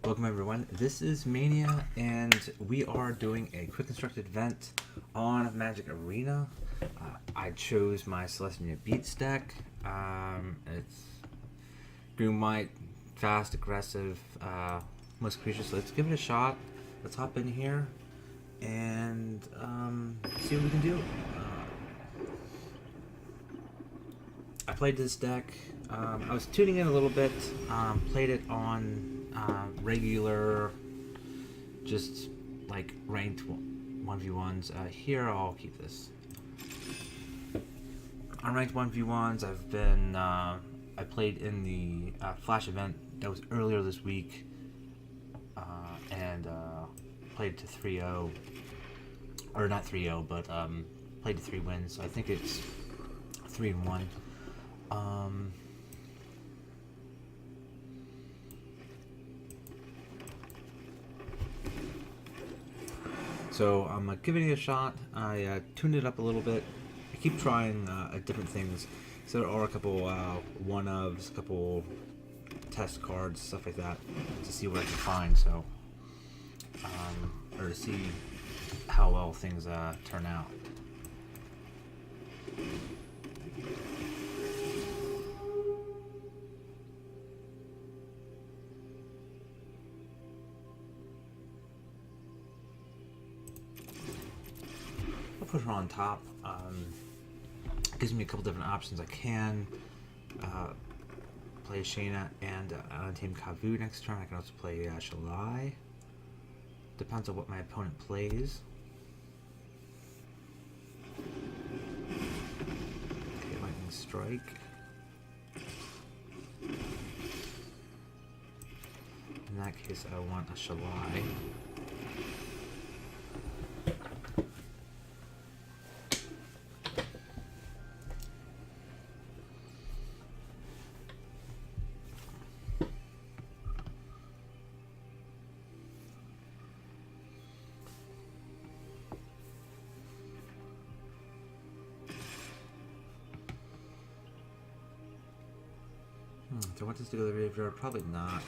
Welcome everyone, this is Mania, and we are doing a quick constructed event on Magic Arena. I chose my Celestia Beats deck. It's green white, fast, aggressive, most creatures, so let's give it a shot. Let's hop in here and see what we can do. I played this deck. I was tuning in a little bit, played it on regular, just like ranked 1v1s. Here, I'll keep this. On ranked 1v1s, I've been, I played in the Flash event that was earlier this week, and played to 3-0, or not 3-0, but played to 3 wins, so I think it's 3-1. So I'm giving it a shot. I tuned it up a little bit. I keep trying different things. So there are a couple one-ofs, a couple test cards, stuff like that, to see what I can find. So, or to see how well things turn out. I'll put her on top. Gives me a couple different options. I can play Shayna and Untamed Kavu next turn. I can also play Shalai. Depends on what my opponent plays. Okay, Lightning Strike. In that case, I want a Shalai. Do I want this to go to the graveyard? Probably not.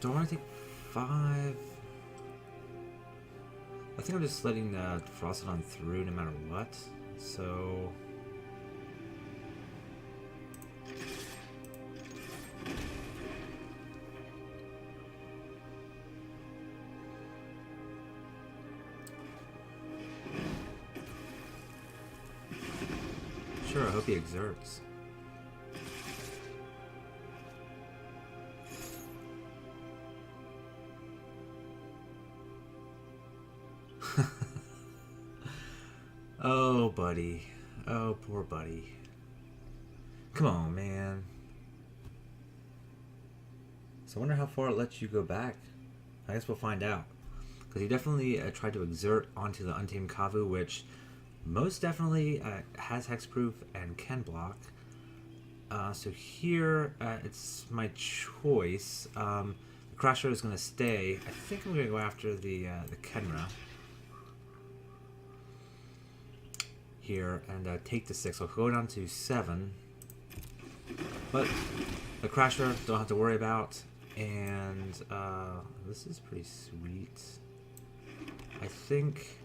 Do I want to take 5? I think I'm just letting the Frosted on through no matter what. So sure, I hope he exerts. Oh, buddy. Oh, poor buddy. Come on, man. So I wonder how far it lets you go back. I guess we'll find out. Because he definitely tried to exert onto the Untamed Kavu, which most definitely has hexproof and can block. So here, it's my choice. The Crasher is going to stay. I think I'm going to go after the Kenra here and take the 6. I'll go down to 7. But the Crasher, don't have to worry about. And this is pretty sweet. I think...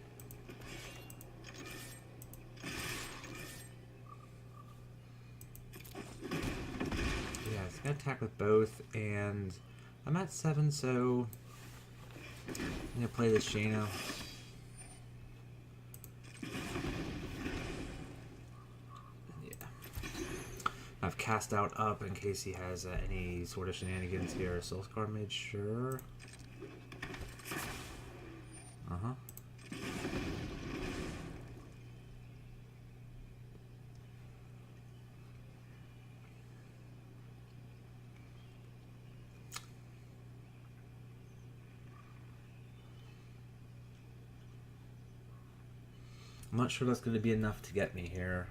yeah, it's going to attack with both. And I'm at 7, so I'm going to play this Shayna. I've cast out up in case he has any sort of shenanigans here. Soul Scar made sure. not sure that's going to be enough to get me here.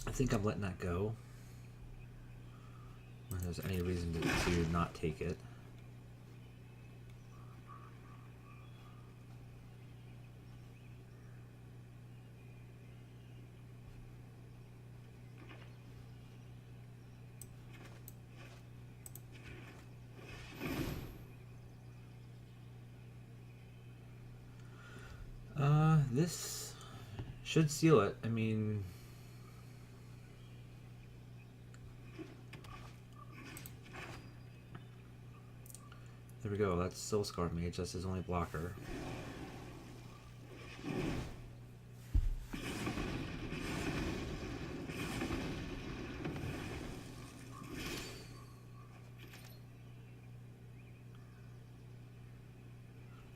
I think I'm letting that go. If there's any reason to not take it. This should seal it. I mean, there we go. That's Soul Scar Mage. That's his only blocker.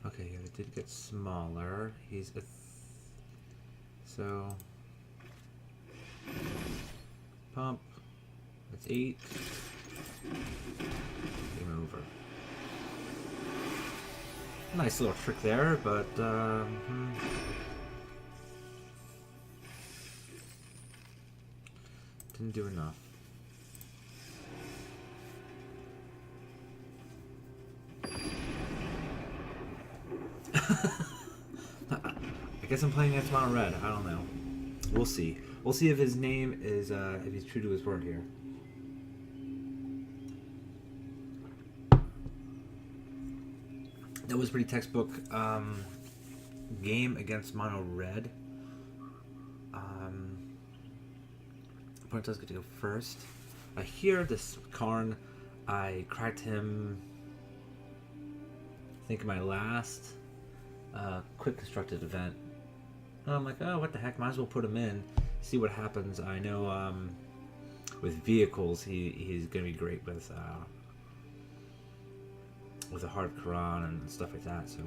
Okay, yeah, it did get smaller. He's a so pump. That's 8. Game over. Nice little trick there, but didn't do enough. I guess I'm playing against Mono Red. I don't know. We'll see. We'll see if his name is if he's true to his word here. That was pretty textbook game against Mono Red. Opponent does get to go first. Here, this Karn, I cracked him, I think, in my last quick constructed event. And I'm like, oh, what the heck, might as well put him in, see what happens. I know with vehicles, he's going to be great with a Heart of Quran and stuff like that. So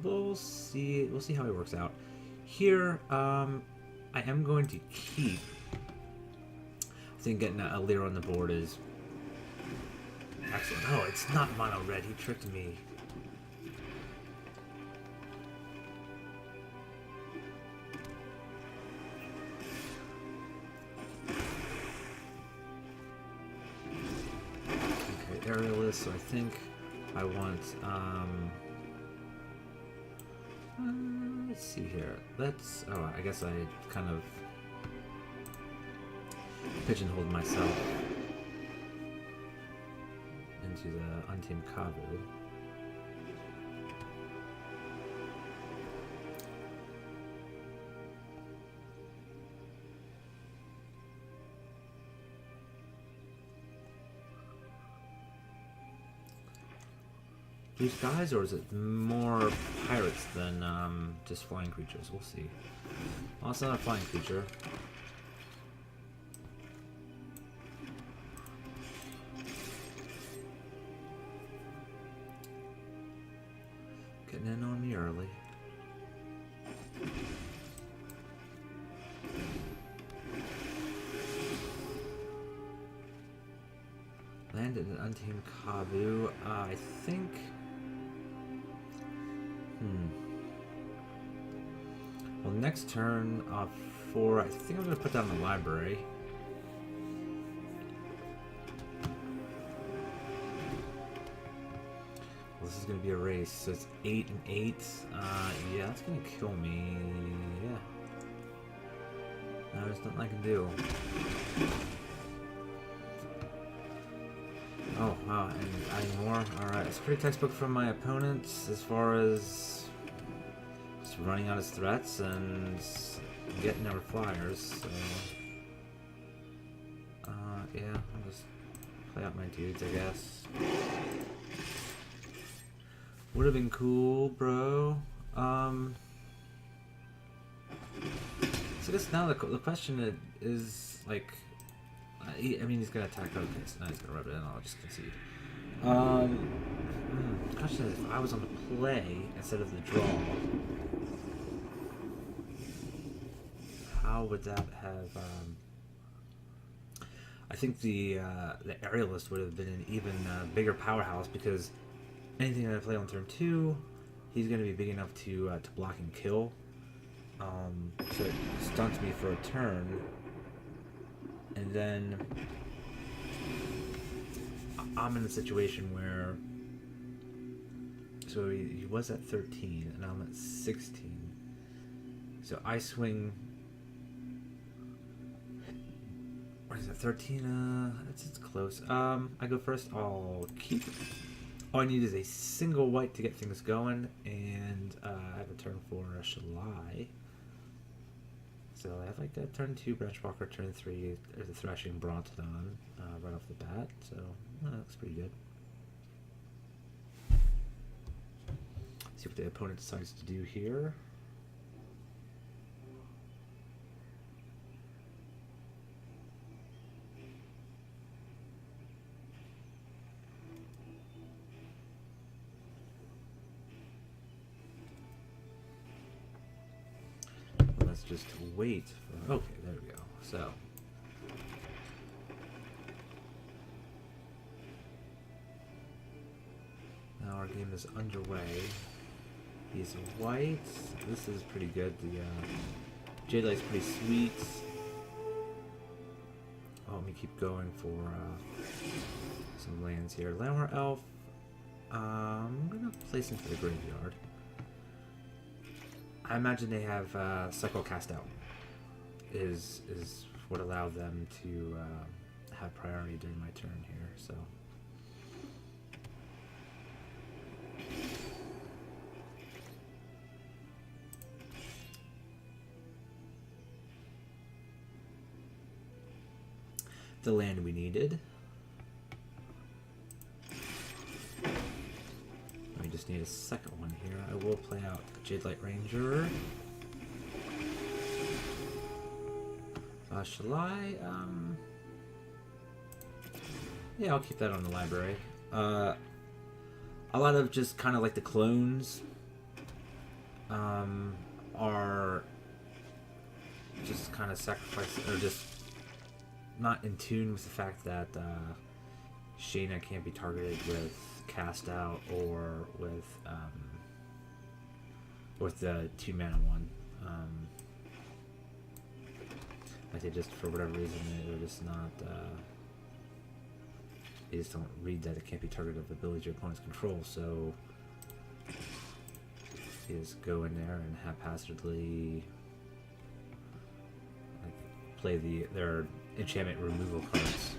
we'll see how he works out. Here, I am going to keep. I think getting a Leer on the board is excellent. Oh, it's not Mono Red. He tricked me. Okay, aerialist. So I think I want. Let's see here. Let's. Oh, I guess I kind of pigeonholed myself into the Untamed Kavu. These guys, or is it more pirates than just flying creatures? We'll see. Well, it's not a flying creature. Getting in on me early. Landed an Untamed Kavu. I think. Well, next turn, 4. I think I'm going to put down the library. Well, this is going to be a race, so it's 8 and 8. Yeah, that's going to kill me. Yeah. There's nothing I can do. Oh, wow, and adding more. Alright, it's pretty textbook from my opponents as far as just running out his threats and getting our flyers, so yeah, I'll just play out my dudes, I guess. Would have been cool, bro. So I guess now the question is, like, I mean, he's gonna attack. Okay, so now he's gonna rub it in. I'll just concede. Um, Question is, if I was on the play instead of the draw, how would that have? I think the aerialist would have been an even bigger powerhouse because anything that I play on turn 2, he's going to be big enough to block and kill. So it stunts me for a turn, and then I'm in a situation where, so he was at 13 and I'm at 16, so I swing, what is that, 13? It's close. I go first. I'll keep. All I need is a single white to get things going, and I have a turn for a Shalai. So I have like a turn 2 Branchwalker, turn 3 there's a Thrashing Brontodon right off the bat, so that looks pretty good. See what the opponent decides to do here. Let's just wait for, okay, there we go. So now our game is underway. He's white. This is pretty good. The Jade Light's pretty sweet. Oh, let me keep going for some lands here. Landwar Elf. I'm gonna place into the graveyard. I imagine they have Cycle Cast Out is what allowed them to have priority during my turn here. So the land we needed. We just need a second one here. I will play out Jade Light Ranger. Shall I? Yeah, I'll keep that on the library. A lot of just kind of like the clones are just kind of sacrificed, or just not in tune with the fact that Shayna can't be targeted with Cast Out or with the 2-mana one. I think just for whatever reason they're just not. They just don't read that it can't be targeted with abilities your opponent's control. So you just go in there and haphazardly play their enchantment removal cards.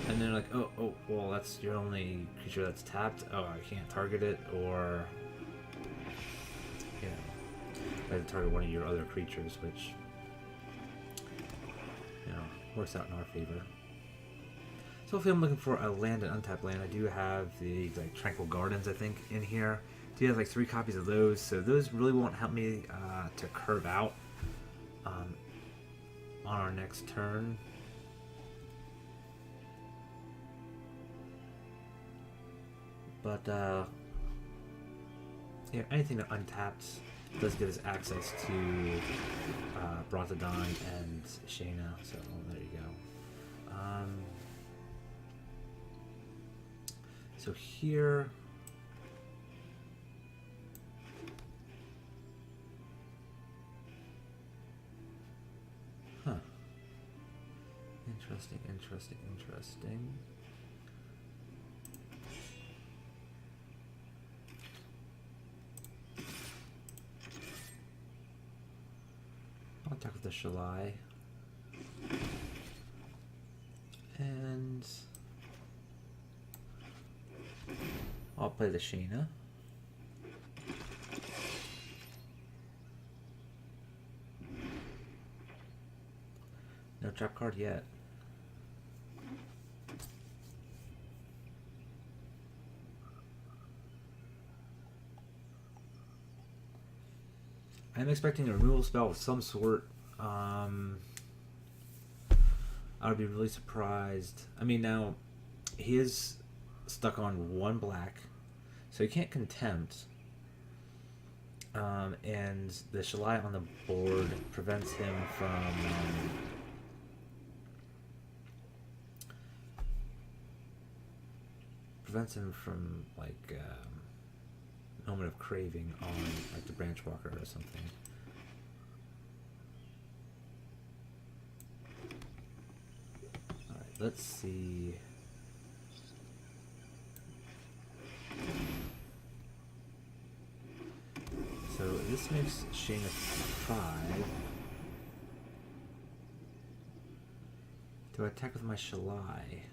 And they're like, oh, well, that's your only creature that's tapped. Oh, I can't target it, or I have to target one of your other creatures, which works out in our favor. So if I'm looking for a land, an untapped land, I do have the Tranquil Gardens, I think, in here. I do have like 3 copies of those, so those really won't help me to curve out on our next turn. But yeah, anything that untapped does give us access to Brontodon and Shayna, so there you go. So here, interesting. I'll attack with the Shalai. And I'll play the Shayna. No trap card yet. I'm expecting a removal spell of some sort. I would be really surprised. I mean, now He is stuck on 1 black, so he can't contempt. And the Shalai on the board prevents him from like moment of craving on like the branch walker or something. All right, let's see. So this makes Shane a 5. Do I attack with my Shalai?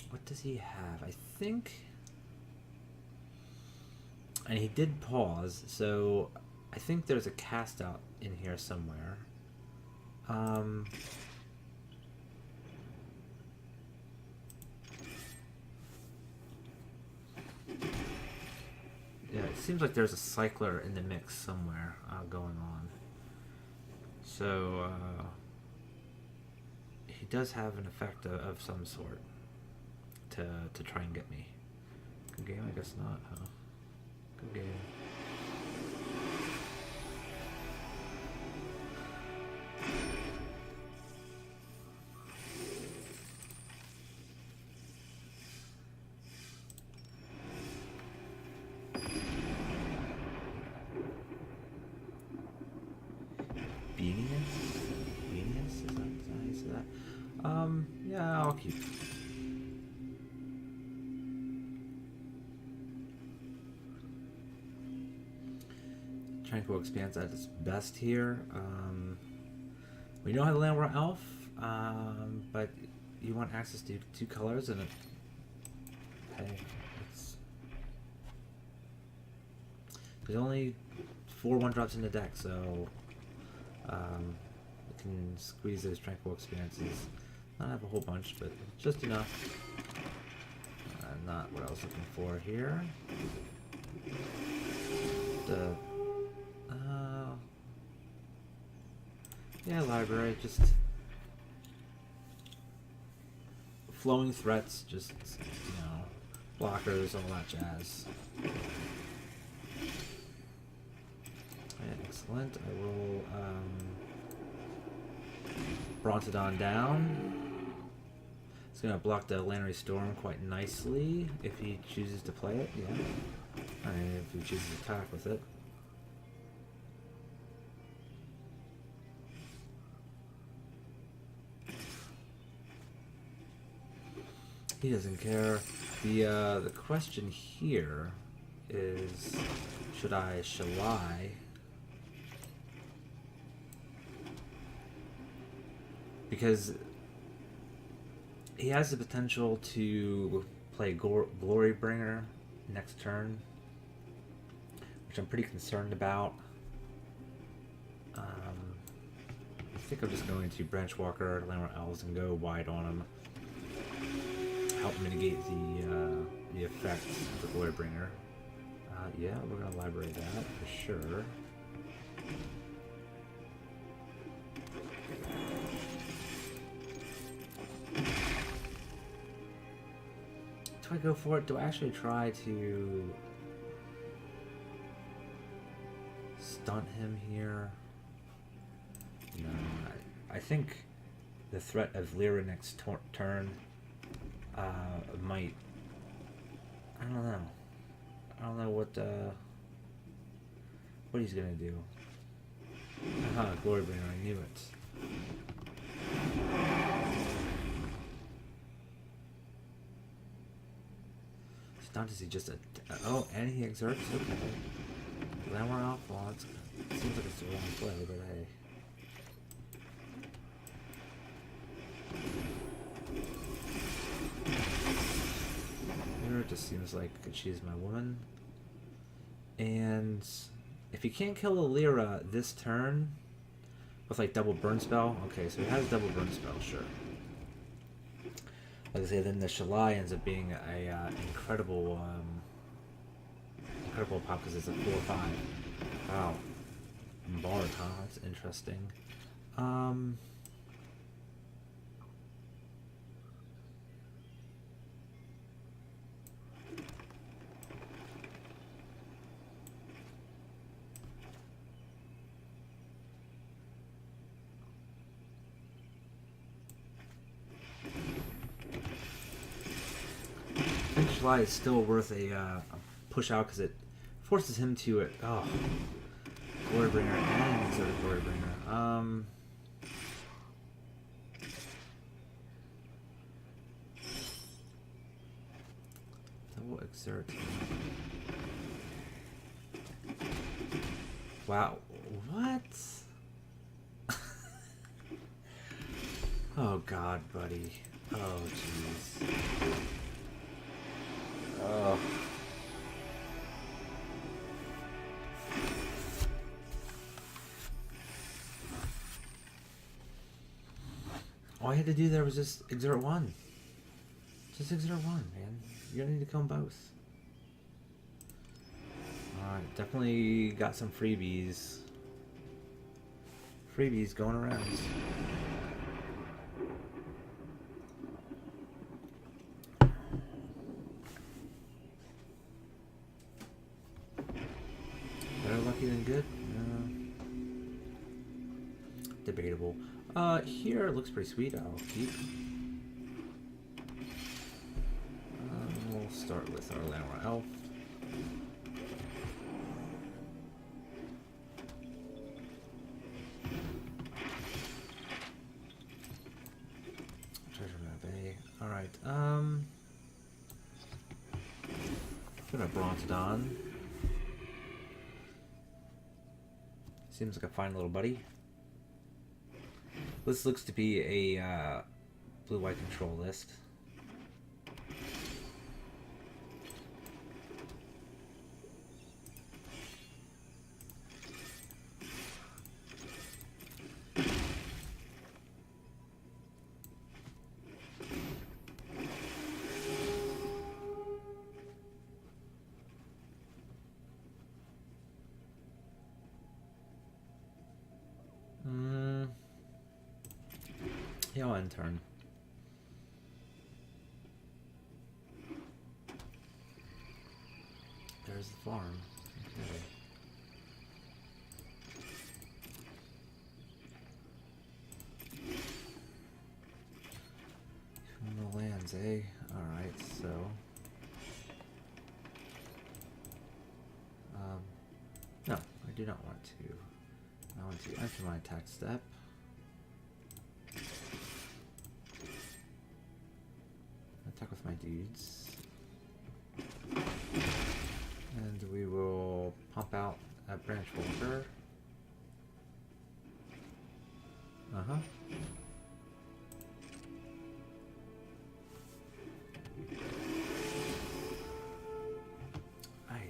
What does he have? I think... And he did pause, so I think there's a cast out in here somewhere. Yeah, it seems like there's a cycler in the mix somewhere going on. So he does have an effect of some sort to try and get me. Good game? I guess not, huh? Good game. Beanius? Is that how you say that? Yeah, I'll keep. Tranquil Expanse at its best here. We know how to land War Elf, but you want access to 2 colors, and hey, there's only 4 1-drops in the deck, so you can squeeze those Tranquil Expanses. Not have a whole bunch, but just enough. Not what I was looking for here. Yeah, library, just flowing threats, just, blockers, all that jazz. Excellent. I will Brontodon down. It's going to block the Lannery Storm quite nicely if he chooses to play it, yeah. I mean, if he chooses to attack with it. He doesn't care. The question here is, should I Shalai? Because he has the potential to play Glorybringer next turn, which I'm pretty concerned about. I think I'm just going to Branch Walker, Landmark Elves, and go wide on him. Help mitigate the effect of the Glorybringer. Yeah, we're gonna librate that for sure. Do I go for it? Do I actually try to stunt him here? No, I think the threat of Lyra next turn might. I don't know. I don't know what he's gonna do. Glorybringer, I knew it. Stunt is he just a oh, and he exerts. Okay. Landmark off. Well, it seems like it's the wrong play, but hey. It just seems like she's my woman. And if he can't kill the Lyra this turn with like double burn spell, okay, so he has double burn spell, sure. Like I say, then the Shalai ends up being a incredible pop because it's a 4/5. Wow. Bard, huh? That's interesting. July is still worth a push out because it forces him to Glorybringer and Exert Glorybringer. Double Exert. Wow, what? Oh God, buddy. Oh jeez. Oh. All I had to do there was just exert one. Just exert one, man. You don't need to kill them both. Alright, definitely got some freebies. Freebies going around. Better lucky than good? Debatable. Here it looks pretty sweet. I'll keep. We'll start with our Llanowar Elf. Treasure Map A. Alright, put a Bronzodon. Seems like a fine little buddy. This looks to be a blue-white control list. Yeah, I'll end turn. There's the farm. Okay. Criminal lands, eh? Alright, so... no, I do not want to. I want to enter my attack step. Attack with my dudes. And we will pump out a Branch Walker. Uh-huh. Ay.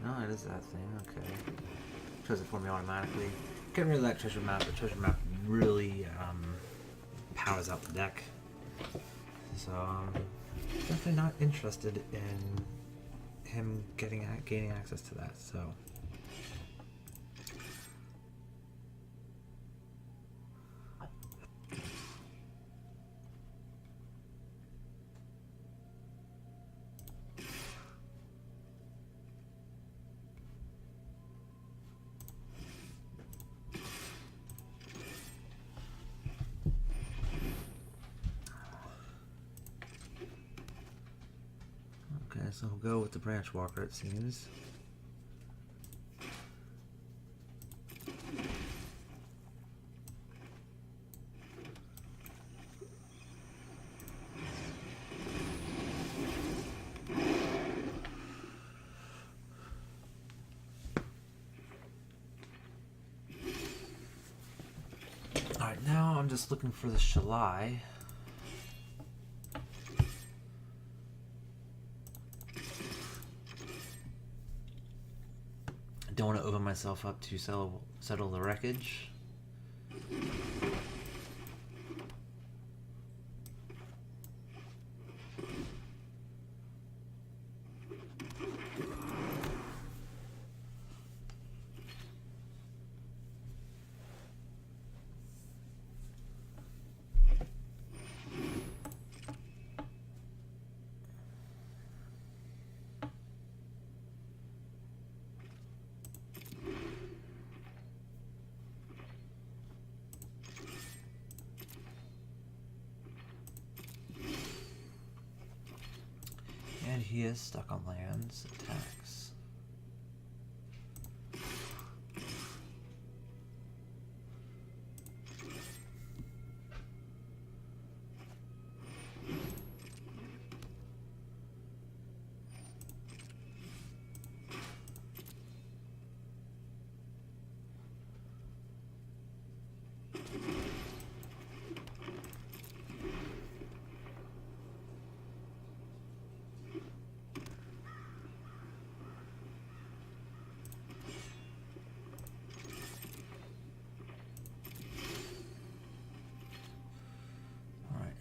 No, it is that thing, okay. Chose it for me automatically. Getting rid of that treasure map. The treasure map really powers out the deck. So definitely not interested in him gaining access to that, so. Okay, so we'll go with the Branch Walker, it seems. Alright, now I'm just looking for the Shalai. don't want to open myself up to settle the wreckage. And he is stuck on lands. Attacks.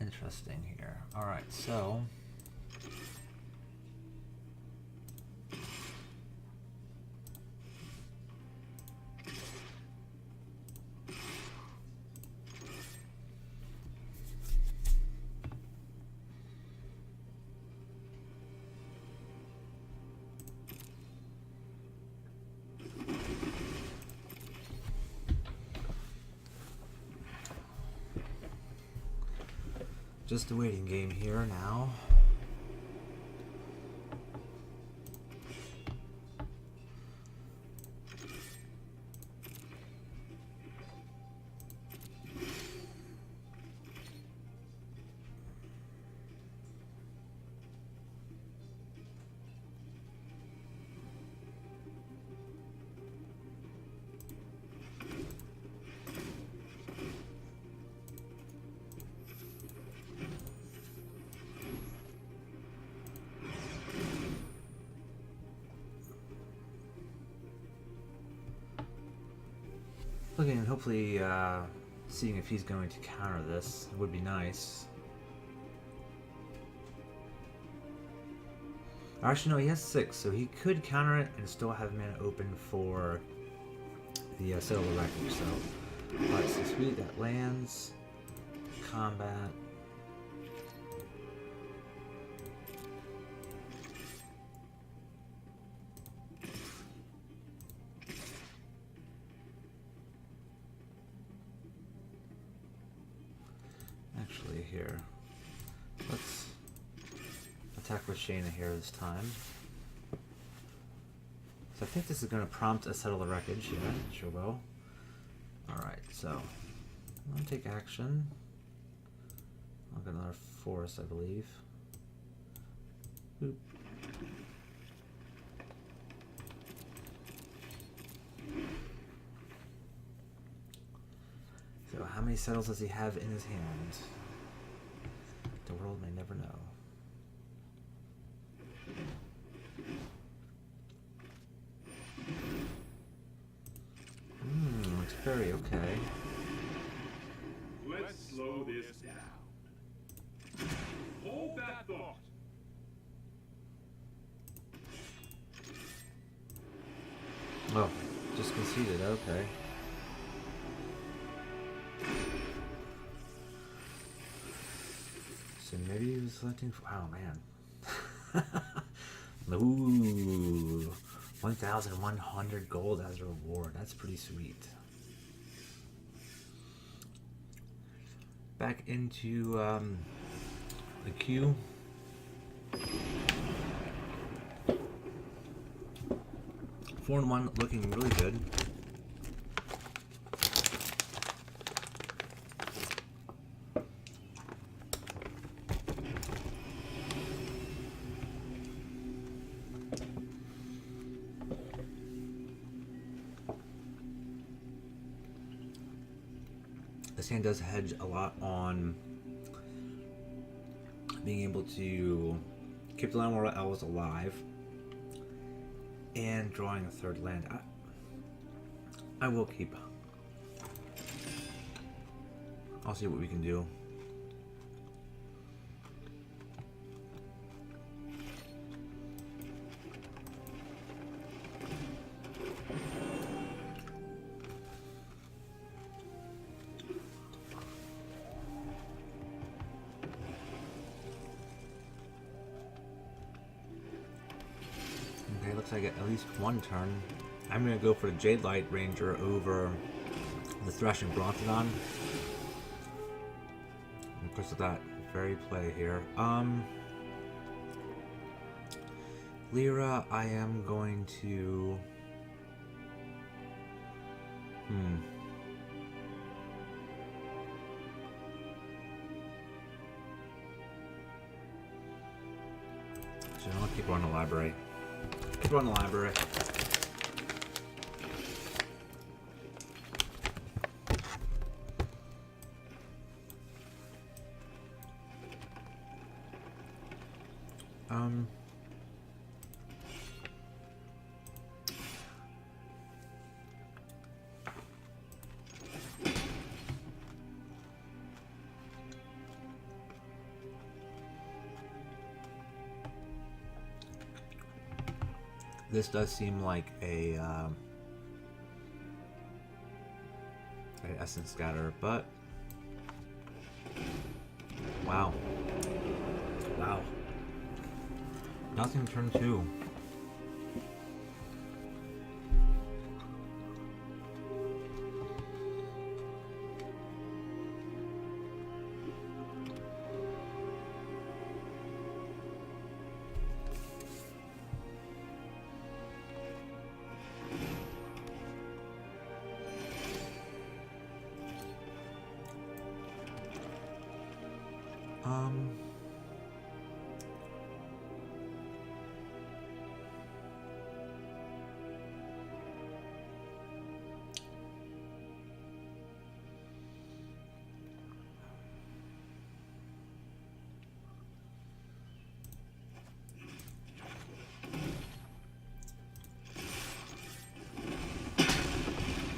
Interesting here. All right, so just a waiting game here now. Looking and hopefully seeing if he's going to counter this would be nice. Actually, no, he has 6, so he could counter it and still have mana open for the Settle the Wreckage. So, alright, so sweet, that lands. Combat. Actually, here, let's attack with Shayna here this time. So I think this is going to prompt a Settle the Wreckage. Yeah, sure will. Alright, so I'm going to take action. I'll get another forest, I believe. Boop. So how many settles does he have in his hand? The world may never know. It's very okay. Let's slow this down. Hold that thought. Oh, just conceded, okay. So maybe he was selecting for, oh man. Ooh, 1,100 gold as a reward. That's pretty sweet. Back into the queue. Four and 1, looking really good. This hand does hedge a lot on being able to keep the Land War Elves alive and drawing a third land. I will keep. I'll see what we can do. Okay, looks like at least one turn. I'm gonna go for the Jade Light Ranger over the Threshing Brontodon. Because of that very play here. Lyra, I am going to... So I'll keep her on the library. Keep her on the library. This does seem like a Essence Scatter, but wow. Nothing turn 2.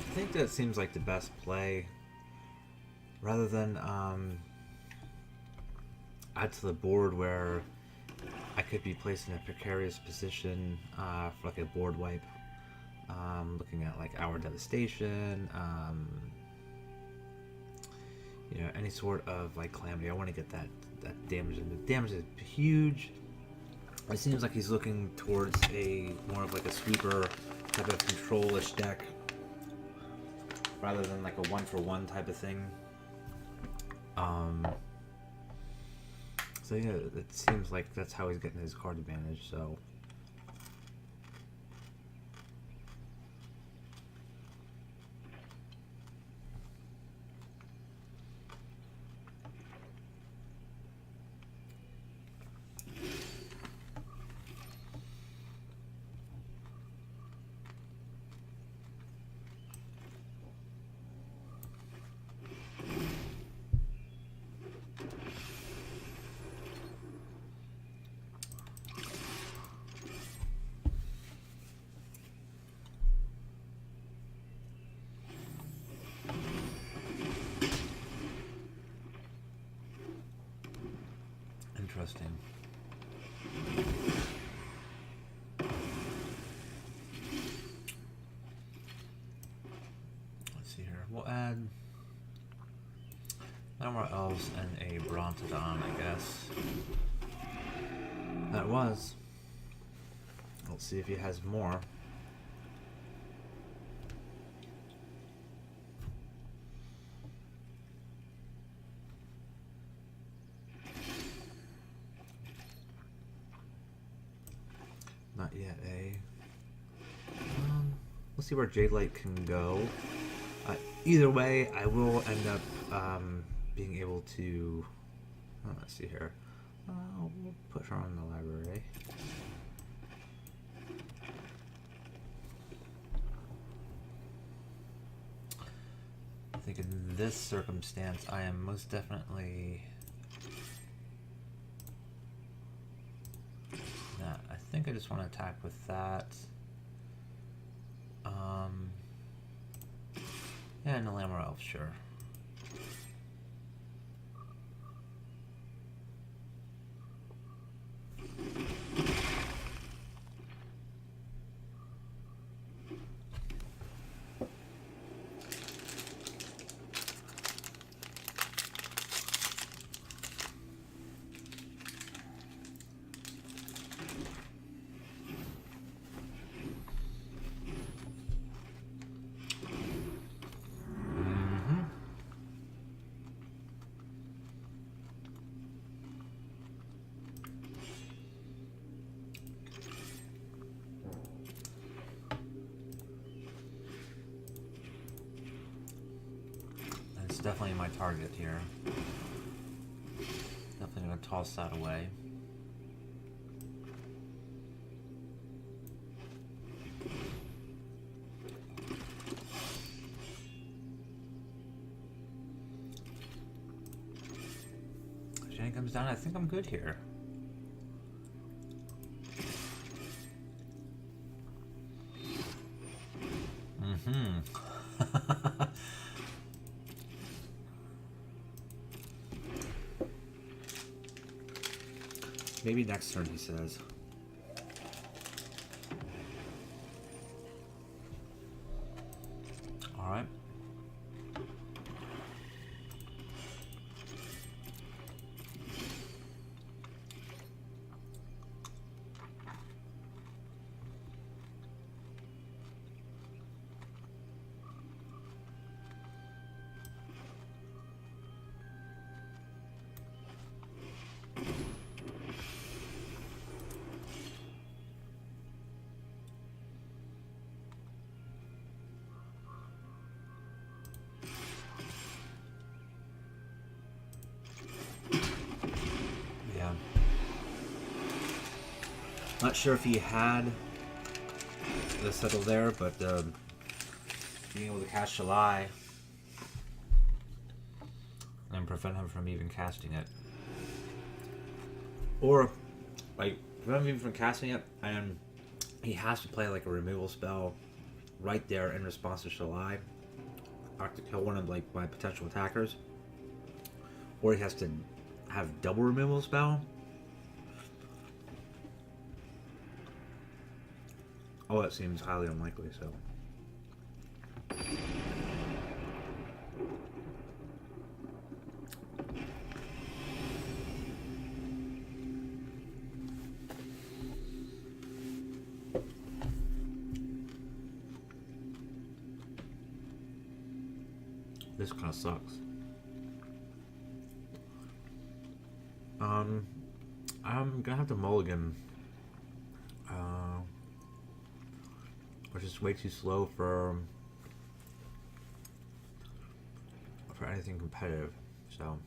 I think that seems like the best play. Rather than add to the board where I could be placed in a precarious position for like a board wipe. Looking at like Hour Devastation, you know, any sort of like calamity. I want to get that damage, and the damage is huge. It seems like he's looking towards a more of like a sweeper type of control-ish deck, rather than like a 1-for-1 type of thing. So yeah, it seems like that's how he's getting his card advantage. So. Interesting. Let's see here. We'll add no more elves and a Brontodon, I guess. That was. Let's see if he has more. Not yet, eh? We'll see where Jade Light can go. Either way, I will end up being able to... let's see here. We'll put her on the library. I think in this circumstance, I am most definitely... I think I just want to attack with that. Yeah, no Lamar Elf, sure. It's definitely my target here. Definitely gonna toss that away. If Shane comes down, I think I'm good here. Maybe next turn, he says. All right. Not sure if he had the settle there, but being able to cast July and prevent him from even casting it. Or, like, prevent him even from casting it, and he has to play, like, a removal spell right there in response to July to kill one of, like, my potential attackers. Or he has to have double removal spell. Oh, that seems highly unlikely, so. This kind of sucks. I'm gonna have to mulligan. Which is way too slow for anything competitive, so.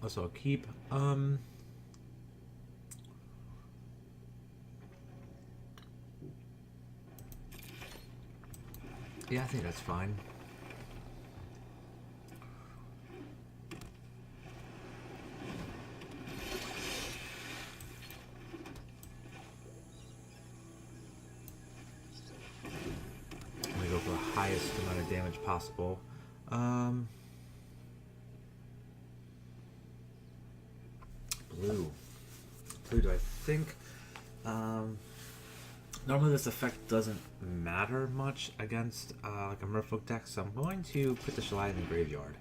Also, I'll keep, yeah, I think that's fine. Highest amount of damage possible. Blue. Blue, do I think? Normally this effect doesn't matter much against like a Merfolk deck, so I'm going to put the Shalai in the graveyard.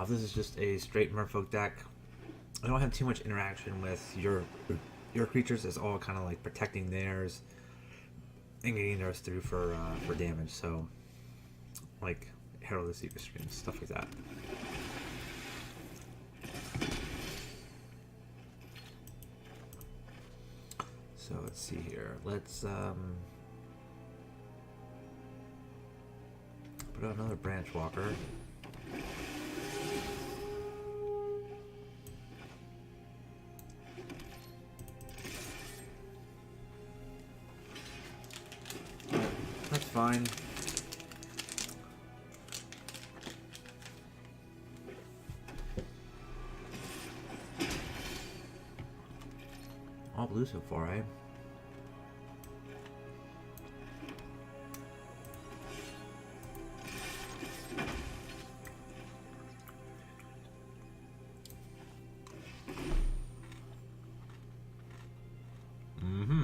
This is just a straight Merfolk deck. I don't have too much interaction with your creatures. It's all kind of like protecting theirs and getting theirs through for damage. So, like Herald of the Secret Streams, stuff like that. So let's see here. Let's put out another Branch Walker. That's fine. blue so far, eh? Mm-hmm.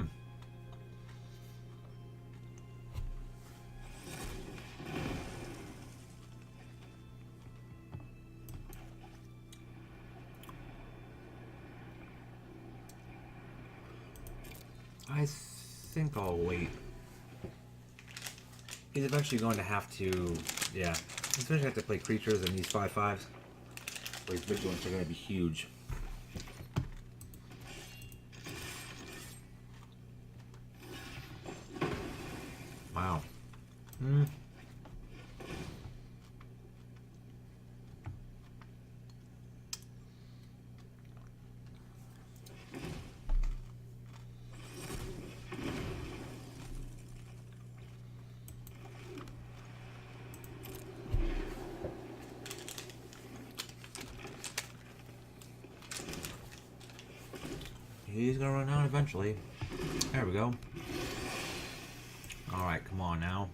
I think I'll wait. He's eventually going to have to, yeah. He's eventually have to play creatures, and these 5/5s, or his vigilance are going to be huge. Wow. Hmm. He's gonna run out eventually. There we go. Alright, come on now.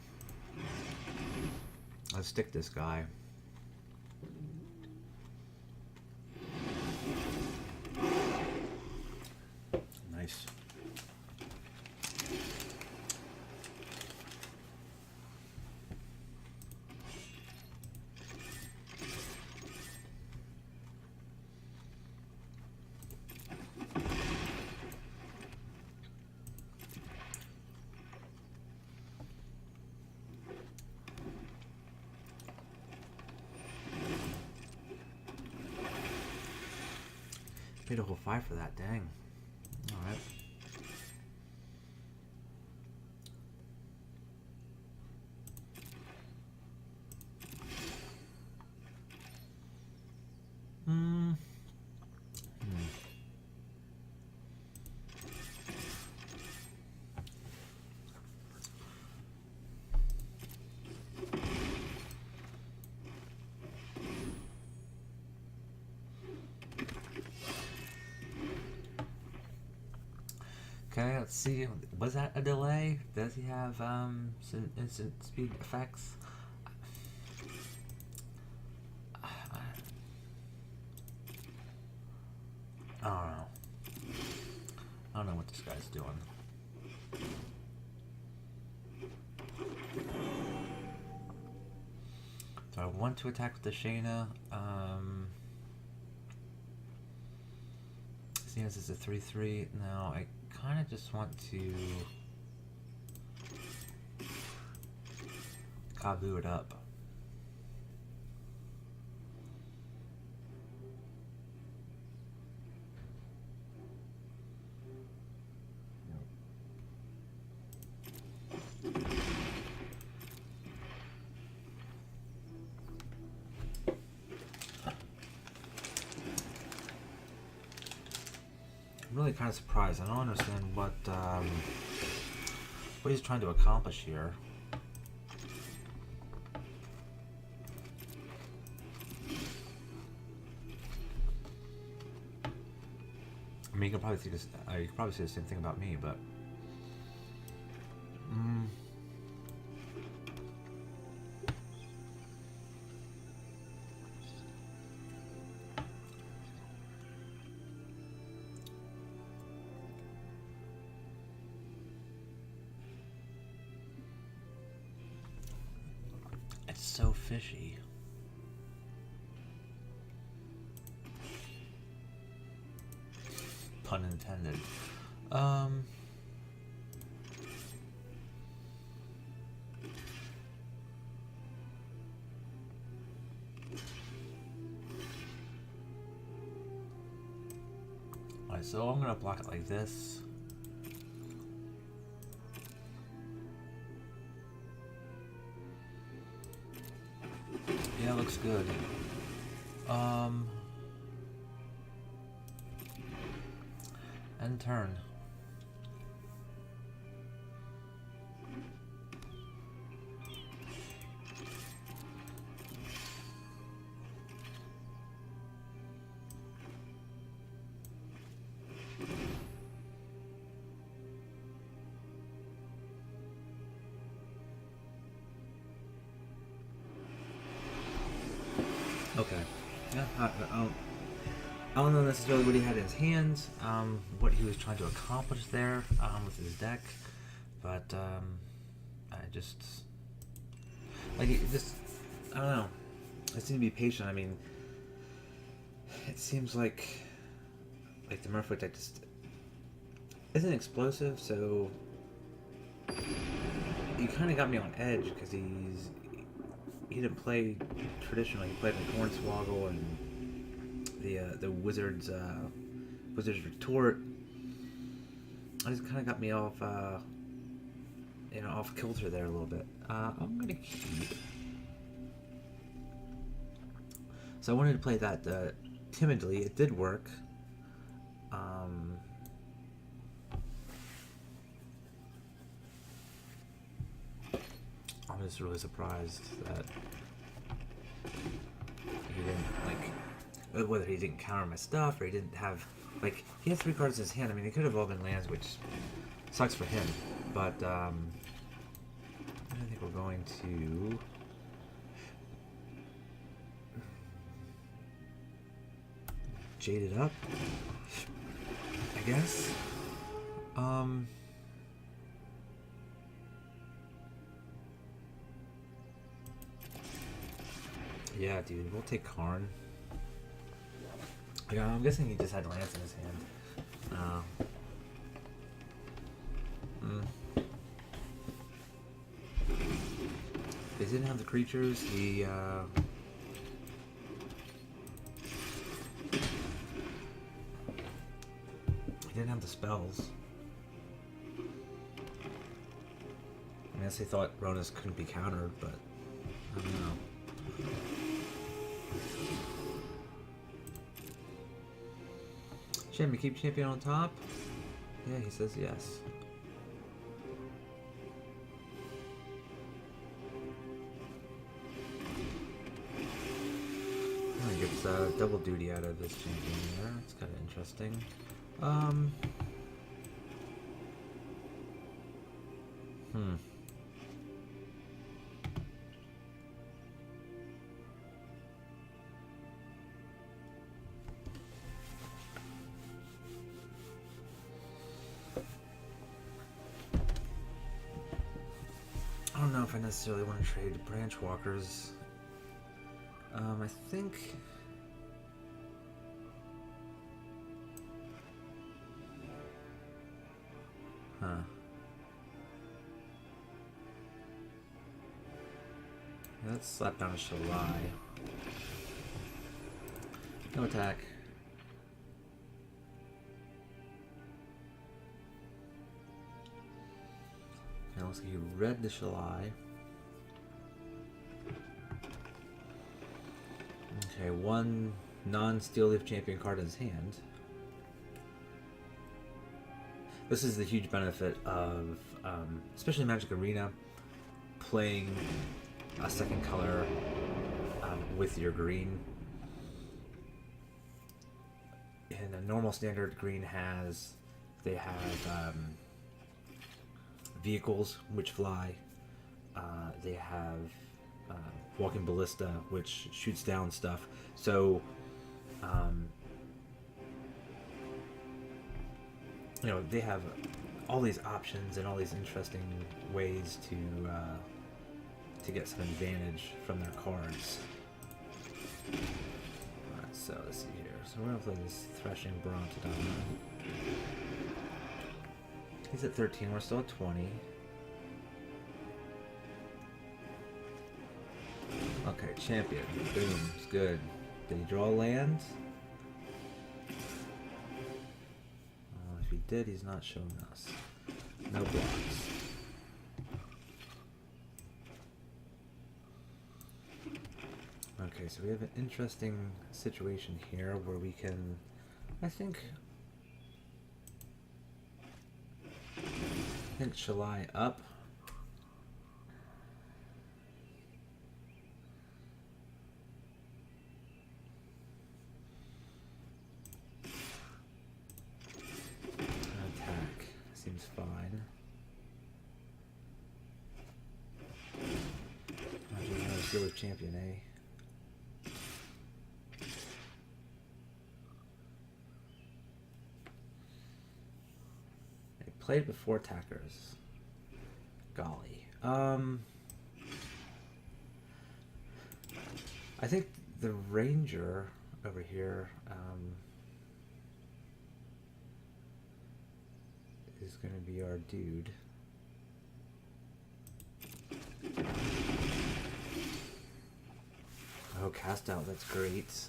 Let's stick this guy. Nice. Paid a whole 5 for that, dang. Alright. Hmm. Okay, let's see. Was that a delay? Does he have some instant speed effects? I don't know. I don't know what this guy's doing. So I want to attack with the Shayna. Seeing as it's a 3/3, no, I kind of just want to Kabu it up. I'm really kind of surprised. I don't understand what he's trying to accomplish here. I mean, you can probably see this. You can probably say the same thing about me, but it's so fishy. Pun intended. Alright, so I'm gonna block it like this. Yeah, looks good. End turn. Okay. Yeah, I don't know necessarily what he had in his hands, what he was trying to accomplish there with his deck, but I just like it just I don't know. I just need to be patient. I mean, it seems like the Merfolk deck just isn't explosive, so he kind of got me on edge because he didn't play traditionally. He played like Hornswoggle and the Wizard's Retort. It just kind of got me off off kilter there a little bit. I'm gonna keep. So I wanted to play that timidly. It did work. I'm just really surprised that he didn't whether he didn't counter my stuff or he didn't have he has 3 cards in his hand. I mean, they could have all been lands, which sucks for him. But I think we're going to. Jade it up, I guess. Yeah, dude, we'll take Karn. Yeah, I'm guessing he just had Lance in his hand. If he didn't have the creatures, he didn't have the spells. I guess he thought Ronas couldn't be countered, but I don't know. Shame, we keep champion on top? Yeah, he says yes. He gets double duty out of this champion there. It's kind of interesting. I don't know if I necessarily want to trade branch walkers. I think. Yeah, let's slap down a Shalai. No attack. Okay, looks like he read the Shalai. Okay, 1 non-Steel Leaf Champion card in his hand. This is the huge benefit of, especially Magic Arena, playing a second color with your green. In a normal standard, green they have vehicles which fly. They have walking ballista, which shoots down stuff. So, they have all these options and all these interesting ways to get some advantage from their cards. Alright, so let's see here. So we're gonna play this Threshing Brontodon. He's at 13, we're still at 20. Okay, champion. Boom, it's good. Did he draw land? If he did, he's not showing us. No blocks. Okay, so we have an interesting situation here where we can, I think Shalai up. Attack seems fine. Another Steel Leaf Champion, eh? played before attackers. Golly. I think the ranger over here is going to be our dude. Oh, cast out, that's great.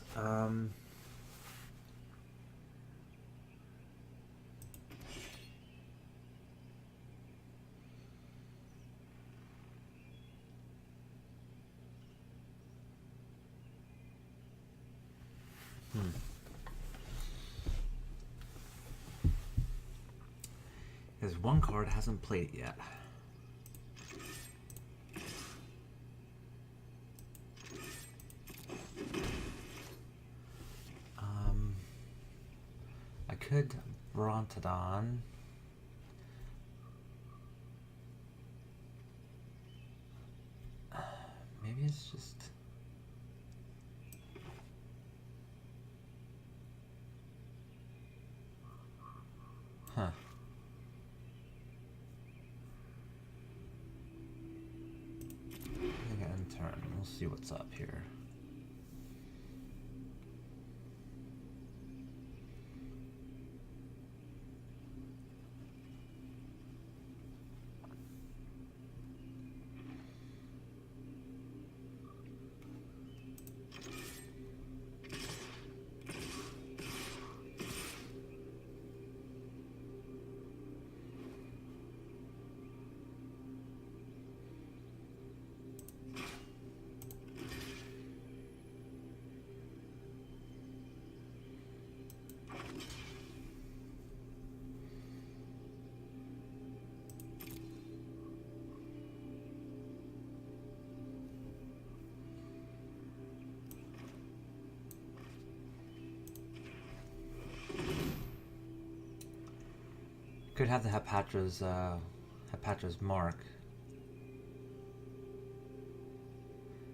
There's one card hasn't played it yet. I could Brontodon. Maybe it's just... Huh. I think end turn. We'll see what's up here. Could have the Hapatra's mark.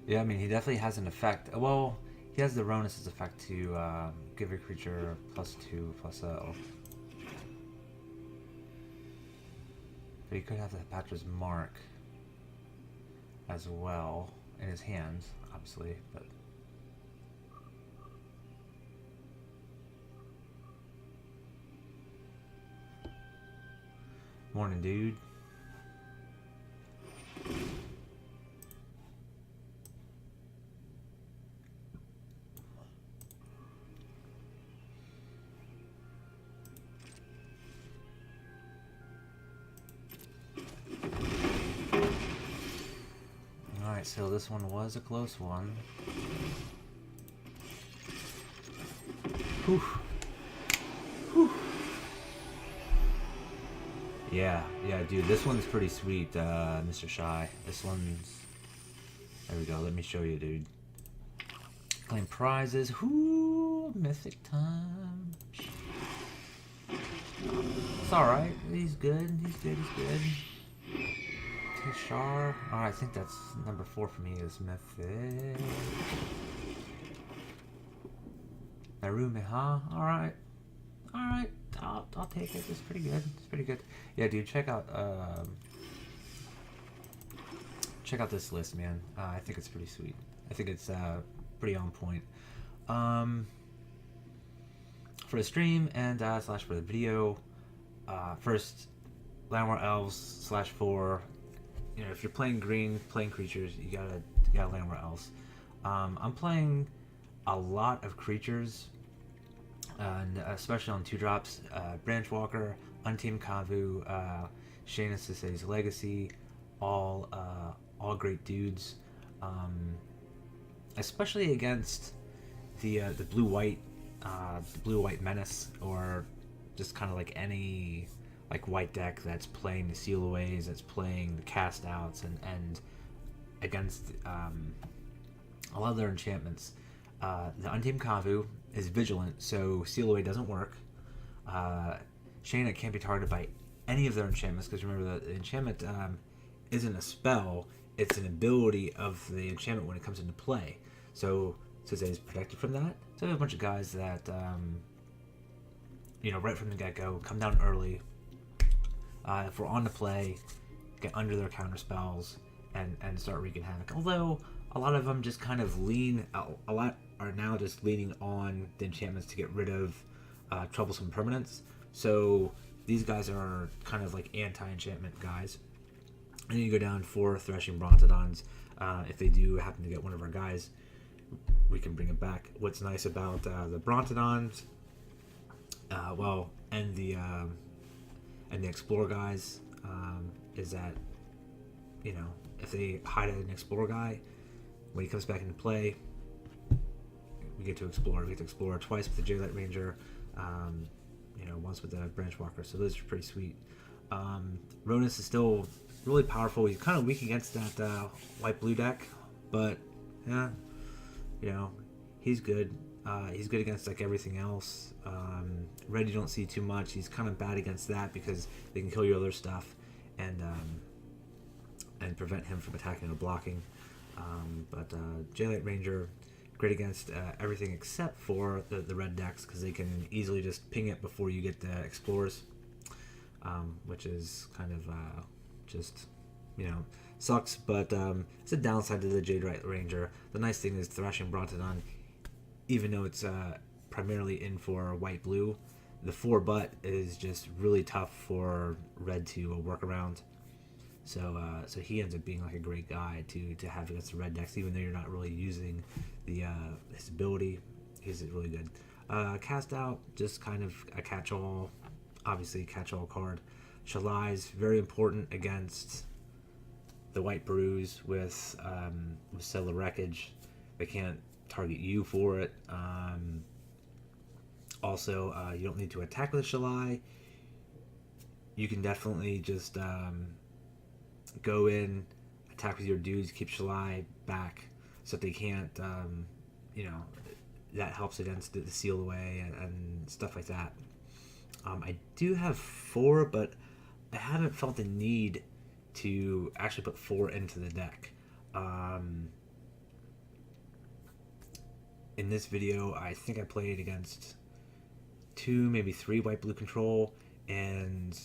Yeah, I mean, he definitely has an effect. Well, he has the Ronus's effect to give your creature +2/+0. But he could have the Hapatra's mark as well in his hands, obviously, but... Morning, dude. Alright, so this one was a close one. Whew. Whew. Yeah, dude, this one's pretty sweet, Mr. Shy. This one's... There we go, let me show you, dude. Claim prizes. Whoo, mythic time. It's alright, he's good, he's good. Tishar. Alright, I think that's number 4 for me is mythic. Narumiha, alright. Alright, I'll take it. It's pretty good. Yeah, dude, check out this list, man. I think it's pretty sweet. I think it's pretty on point. For the stream and slash for the video, first Landwar Elves /4. You know, if you're playing green, playing creatures, you gotta Landwar Elves. I'm playing a lot of creatures. And especially on 2-drops, Branchwalker, Untamed Kavu, Shayna Sisei's Legacy, all great dudes. Especially against the blue-white menace, or just kind of like any like white deck that's playing the seal aways, that's playing the cast outs, and against a lot of their enchantments. The Untamed Kavu is vigilant, so Seal Away doesn't work. Shayna can't be targeted by any of their enchantments, because remember that the enchantment isn't a spell, it's an ability of the enchantment when it comes into play. So Sisei is protected from that. So there's a bunch of guys that, you know, right from the get-go, come down early, if we're on the play, get under their counter spells and start wreaking havoc. Although a lot of them just kind of lean, a lot are now just leaning on the enchantments to get rid of troublesome permanents. So these guys are kind of like anti-enchantment guys. And then you go down 4 Threshing Brontodons. If they do happen to get one of our guys, we can bring it back. What's nice about the Brontodons, and the Explorer guys, is that, you know, if they hide an Explorer guy, when he comes back into play, we get to explore. We get to explore twice with the J-Light Ranger, once with the Branch Walker. So those are pretty sweet. Ronus is still really powerful. He's kind of weak against that white-blue deck, but yeah, he's good. He's good against like everything else. Red, you don't see too much. He's kind of bad against that because they can kill your other stuff and prevent him from attacking or blocking. But J-Light Ranger, great against everything except for the red decks because they can easily just ping it before you get the Explorers, which is kind of just, sucks. But it's a downside to the J-Light Ranger. The nice thing is Thrashing Brontodon, even though it's primarily in for white-blue, the 4-butt is just really tough for red to work around. So he ends up being like a great guy to have against the red decks, even though you're not really using his ability. He's really good. Cast Out, just kind of a catch-all, obviously catch-all card. Shalai's very important against the White Brews with Cellar Wreckage. They can't target you for it. Also, you don't need to attack with a Shalai. You can definitely just go in, attack with your dudes, keep Shalai back so that they can't, that helps against the Seal Away and stuff like that. I do have 4, but I haven't felt the need to actually put 4 into the deck. In this video, I think I played against 2, maybe 3 white-blue control and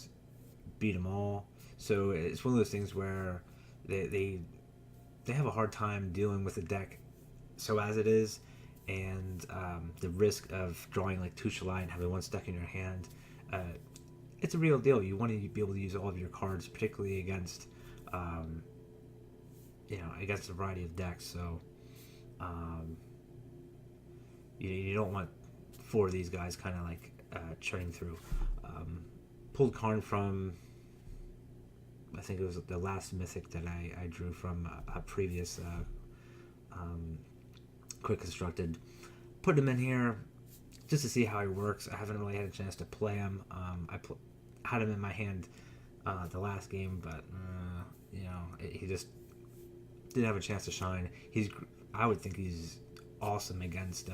beat them all. So it's one of those things where they have a hard time dealing with the deck so as it is, and the risk of drawing like 2 Shalai and having 1 stuck in your hand, it's a real deal. You want to be able to use all of your cards, particularly against against a variety of decks. So you don't want 4 of these guys kind of like churning through. Pulled Karn from, I think it was the last mythic that I drew from a previous quick constructed. Put him in here just to see how he works. I haven't really had a chance to play him. I had him in my hand the last game, but he just didn't have a chance to shine. I would think he's awesome against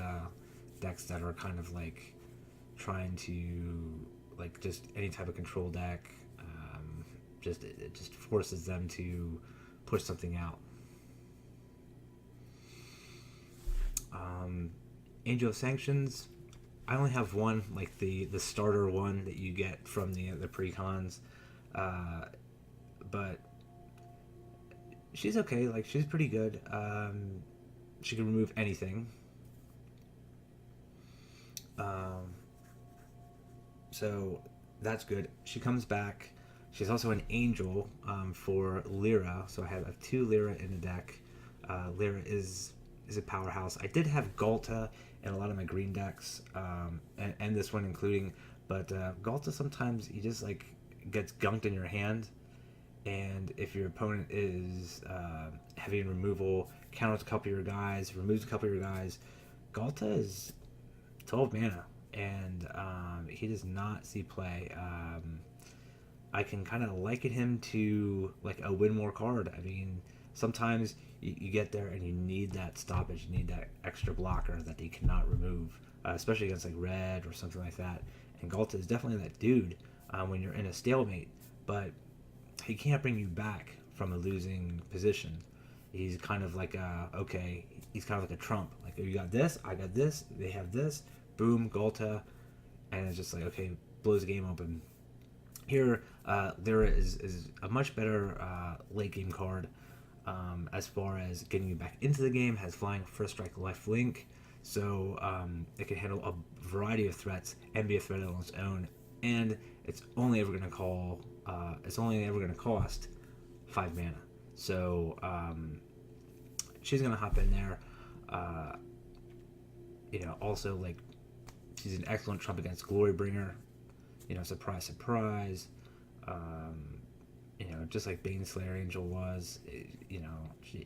decks that are kind of like trying to like just any type of control deck. It just forces them to push something out. Angel of Sanctions, I only have one, like the starter one that you get from the precons, but she's okay. Like, she's pretty good. She can remove anything. So that's good. She comes back. She's also an angel for Lyra, so I have 2 Lyra in the deck. Lyra is a powerhouse. I did have Galta in a lot of my green decks, and this one including, but Galta sometimes he just like gets gunked in your hand, and if your opponent is heavy in removal, counters a couple of your guys, removes a couple of your guys, Galta is 12 mana, and he does not see play. I can kind of liken him to like a win more card. I mean, sometimes you get there and you need that stoppage, you need that extra blocker that they cannot remove, especially against like red or something like that. And Galta is definitely that dude when you're in a stalemate, but he can't bring you back from a losing position. He's kind of like he's kind of like a trump. Like, oh, you got this, I got this, they have this, boom, Galta, and it's just like, okay, blows the game open. Here, there is a much better late game card as far as getting you back into the game. Has flying, first strike, life link, so it can handle a variety of threats and be a threat on its own. And it's only ever going to call. It's only ever going to cost 5 mana. So she's going to hop in there. Also like she's an excellent trump against Glorybringer. Surprise, surprise. Just like Baneslayer Angel was,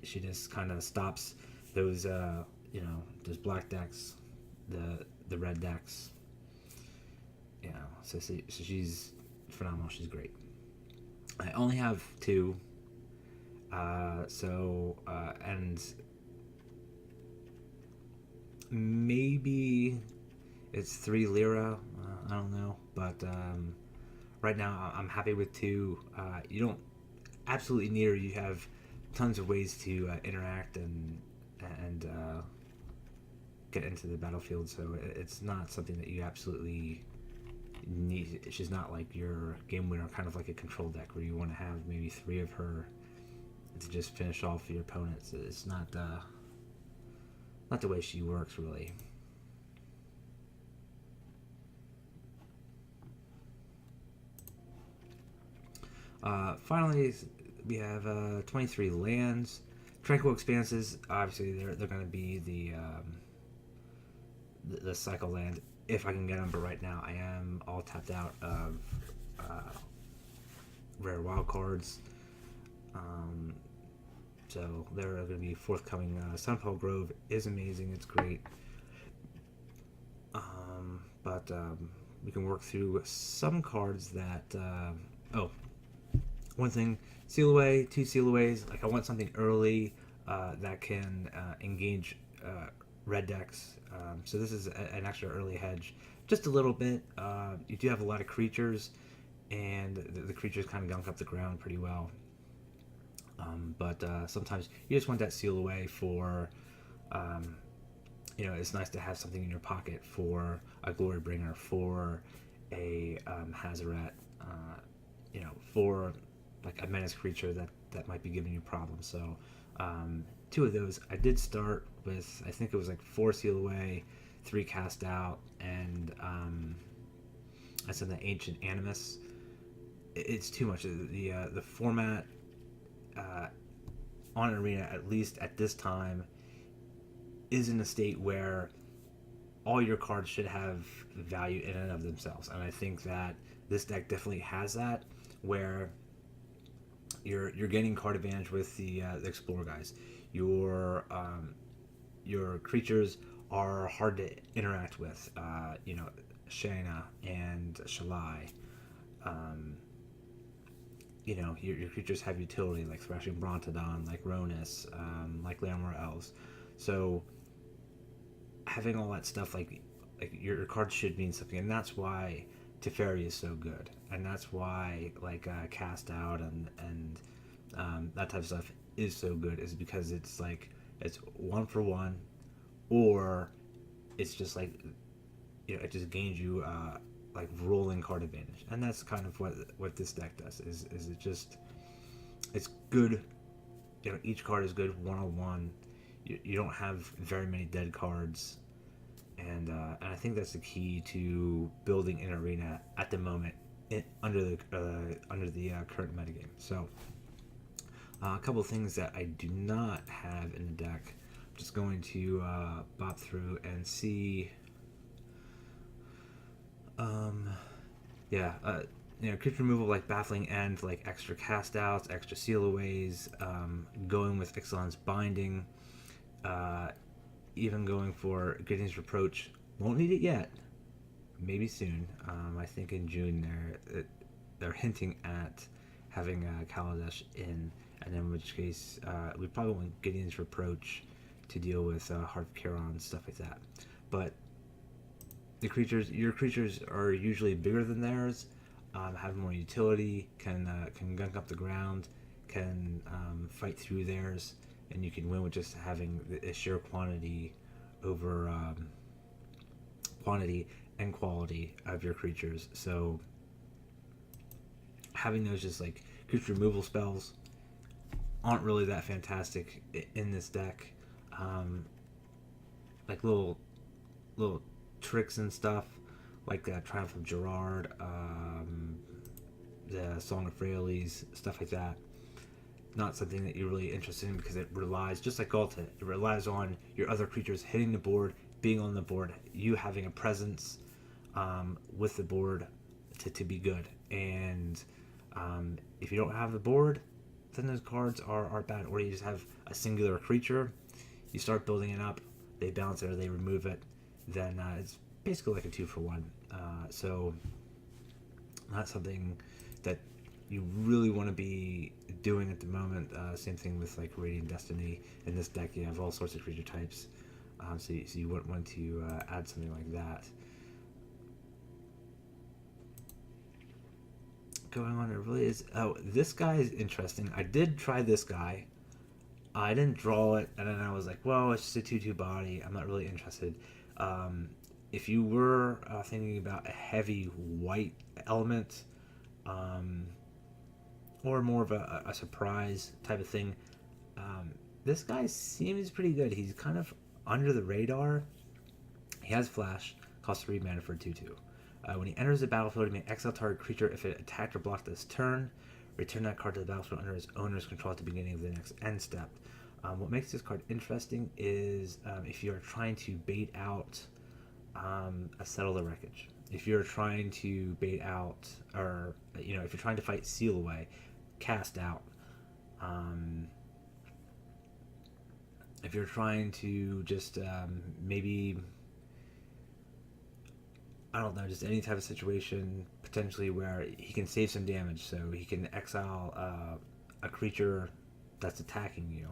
she just kind of stops those, those black decks, the red decks. So she's phenomenal. She's great. I only have 2, and maybe it's 3 lira. I don't know, but right now I'm happy with 2. You don't absolutely need her. You have tons of ways to interact and get into the battlefield, so it's not something that you absolutely need. She's not like your game winner, kind of like a control deck where you want to have maybe 3 of her to just finish off your opponents. It's not the way she works, really. Finally, we have 23 lands. Tranquil Expanses, obviously, they're going to be the cycle land if I can get them, but right now I am all tapped out of rare wild cards. So they're going to be forthcoming. Sunfall Grove is amazing, it's great. But we can work through some cards that. One thing, seal away, 2 seal aways. Like I want something early that can engage red decks. So this is an extra early hedge, just a little bit. You do have a lot of creatures, and the creatures kind of gunk up the ground pretty well. But sometimes you just want that seal away for. It's nice to have something in your pocket for a Glorybringer, for a Hazaret, for like a menace creature that might be giving you problems. So 2 of those. I did start with, I think it was like 4 seal away, 3 cast out, and I said the Ancient Animus. It's too much. The format on Arena, at least at this time, is in a state where all your cards should have value in and of themselves, and I think that this deck definitely has that, where you're getting card advantage with the Explore guys. Your creatures are hard to interact with. Shayna and Shalai. Your creatures have utility, like Thrashing Brontodon, like Ronus, like Llanowar Elves. So having all that stuff, like your cards should mean something, and that's why Teferi is so good, and that's why Cast Out and that type of stuff is so good, is because it's like it's 1 for 1, or it's just like it just gains you like rolling card advantage, and that's kind of what this deck does. Is it just it's good. Each card is good 1-on-1. You don't have very many dead cards. And I think that's the key to building an arena at the moment under the current metagame. So a couple of things that I do not have in the deck. I'm just going to bop through and see. Creature removal like Baffling End, like extra cast outs, extra seal aways, going with Ixalan's Binding. Even going for Gideon's Reproach. Won't need it yet. Maybe soon. I think in June they're hinting at having Kaladesh in, and in which case we probably want Gideon's Reproach to deal with Heart of Charon, stuff like that. But your creatures are usually bigger than theirs, have more utility, can gunk up the ground, can fight through theirs, and you can win with just having a sheer quantity over quantity and quality of your creatures. So having those just like creature removal spells aren't really that fantastic in this deck. Like little tricks and stuff, like Triumph of Gerard, the Song of Freyalise, stuff like that. Not something that you're really interested in because it relies, just like Galta, it relies on your other creatures hitting the board, being on the board, you having a presence with the board to be good. And if you don't have the board, then those cards are bad. Or you just have a singular creature, you start building it up, they bounce it or they remove it, then it's basically like a 2-for-1. So not something that you really want to be doing at the moment. Same thing with like Radiant Destiny. In this deck, you have all sorts of creature types, so you wouldn't want to add something like that. Going on, it really is. Oh, this guy is interesting. I did try this guy. I didn't draw it, and then I was like, well, it's just a 2/2 body. I'm not really interested. If you were thinking about a heavy white element, or more of a surprise type of thing, this guy seems pretty good. He's kind of under the radar. He has flash, costs 3 mana for a 2/2. When he enters the battlefield, he may exile target creature. If it attacked or blocked this turn, return that card to the battlefield under its owner's control at the beginning of the next end step. What makes this card interesting is if you're trying to bait out a Settle the Wreckage. If you're trying to bait out, or if you're trying to fight Seal Away, Cast Out. If you're trying to just maybe, I don't know, just any type of situation potentially where he can save some damage, so he can exile a creature that's attacking you.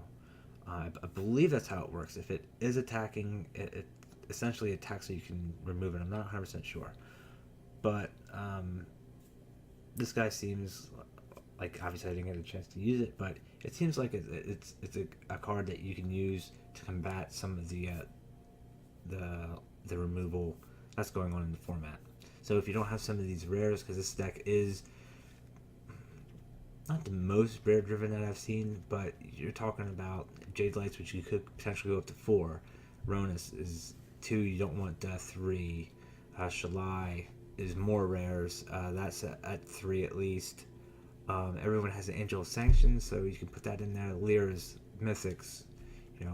I believe that's how it works. If it is attacking, it essentially attacks so you can remove it. I'm not 100% sure. But this guy seems like, obviously I didn't get a chance to use it, but it seems like it's a card that you can use to combat some of the removal that's going on in the format. So if you don't have some of these rares, because this deck is not the most rare driven that I've seen, but you're talking about Jade Lights, which you could potentially go up to 4. Ronus is 2, you don't want 3. Shalai is more rares, that's at 3 at least. Everyone has an Angel of Sanction, so you can put that in there. Lear is Mythics,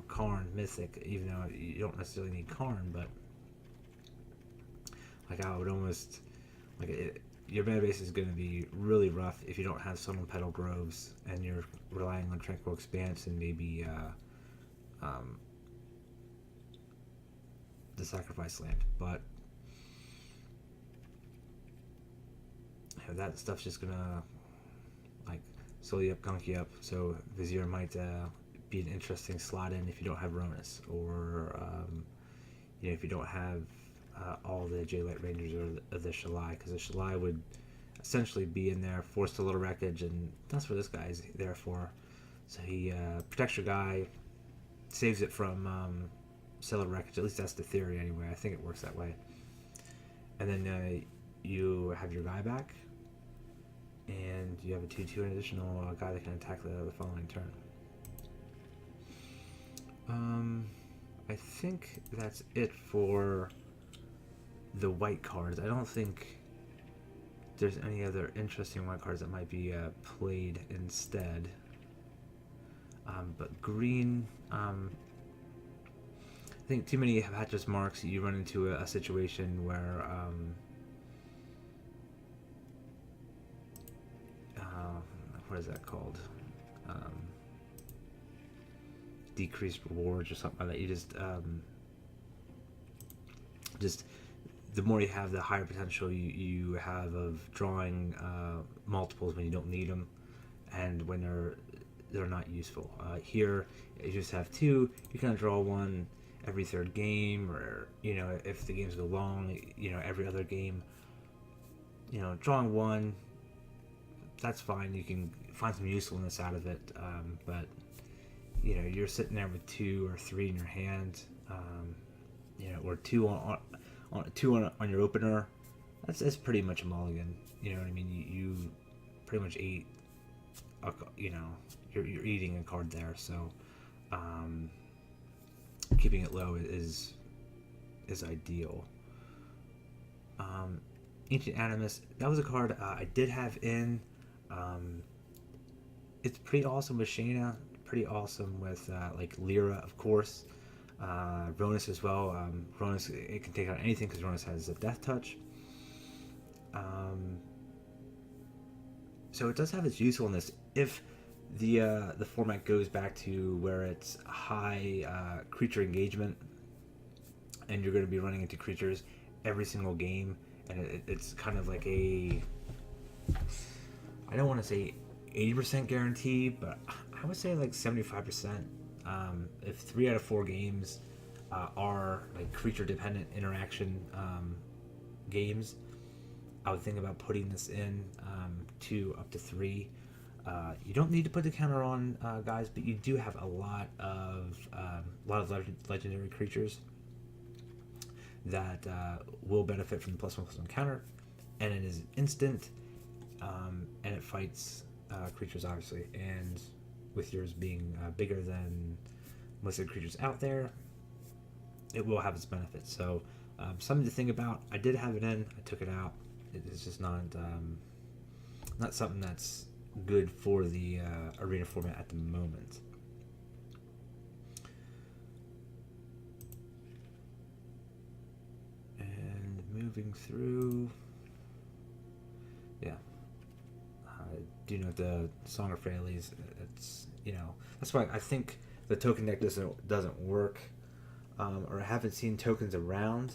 Karn, Mythic, even though you don't necessarily need Karn, but like I would almost, your mana base is going to be really rough if you don't have Summon Petal Groves and you're relying on Tranquil Expanse and maybe the Sacrifice Land. But that stuff's just going to slowly up, gunky up, so Vizier might be an interesting slot in if you don't have Ronus, or if you don't have all the J-Light Rangers or the Shalai, because the Shalai would essentially be in there, forced a little wreckage, and that's what this guy's there for. So he protects your guy, saves it from Stellar Wreckage, at least that's the theory anyway, I think it works that way. And then you have your guy back, and you have a 2/2 an additional guy that can attack the following turn. I think that's it for the white cards. I don't think there's any other interesting white cards that might be played instead. But green, I think too many Hatcher's Marks, you run into a situation where what is that called? Decreased rewards or something like that. You just the more you have, the higher potential you have of drawing multiples when you don't need them, and when they're not useful. Here, you just have 2. You kind of draw 1 every 3rd game, or if the games go long, every other game. Drawing 1, that's fine. You can find some usefulness out of it, but you're sitting there with 2 or 3 in your hand, or 2 on your opener. That's pretty much a mulligan. You know what I mean? You pretty much ate, you know, you're eating a card there. So keeping it low is ideal. Ancient Animus, that was a card I did have in. It's pretty awesome with Shayna, pretty awesome with like Lyra, of course. Ronus as well. Ronus, it can take out anything because Ronus has a death touch. So it does have its usefulness if the format goes back to where it's high creature engagement, and you're going to be running into creatures every single game, and it's kind of like a, I don't want to say 80% guarantee, but I would say like 75%. If 3 out of 4 games are like creature dependent interaction games, I would think about putting this in 2 up to 3. You don't need to put the counter on, guys, but you do have a lot of legendary creatures that will benefit from the +1/+1 counter, and it is instant, and it fights creatures obviously, and with yours being bigger than most of the creatures out there, it will have its benefits. So something to think about. I did have it in, I took it out. It's just not something that's good for the arena format at the moment. And moving through, yeah, I do know the Song of Freyalise. It's, you know, that's why I think the token deck doesn't work, or I haven't seen tokens around.